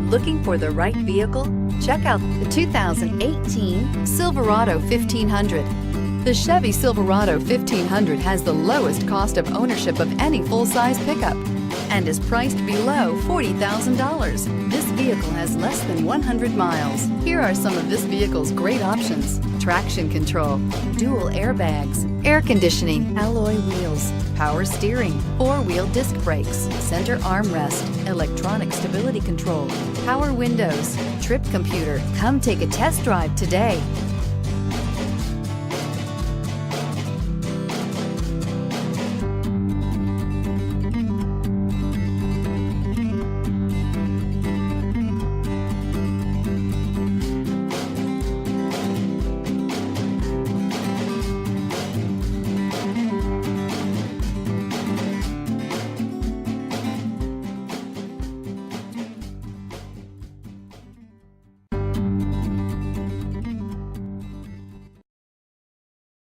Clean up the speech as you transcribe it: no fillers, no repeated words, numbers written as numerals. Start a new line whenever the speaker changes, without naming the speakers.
Looking for the right vehicle? Check out the 2018 Silverado 1500. The Chevy Silverado 1500 has the lowest cost of ownership of any full-size pickup and is priced below $40,000. This vehicle has less than 100 miles. Here are some of this vehicle's great options: traction control, dual airbags, air conditioning, alloy wheels, power steering, four-wheel disc brakes, center armrest, electronic stability control, power windows, trip computer. Come take a test drive today.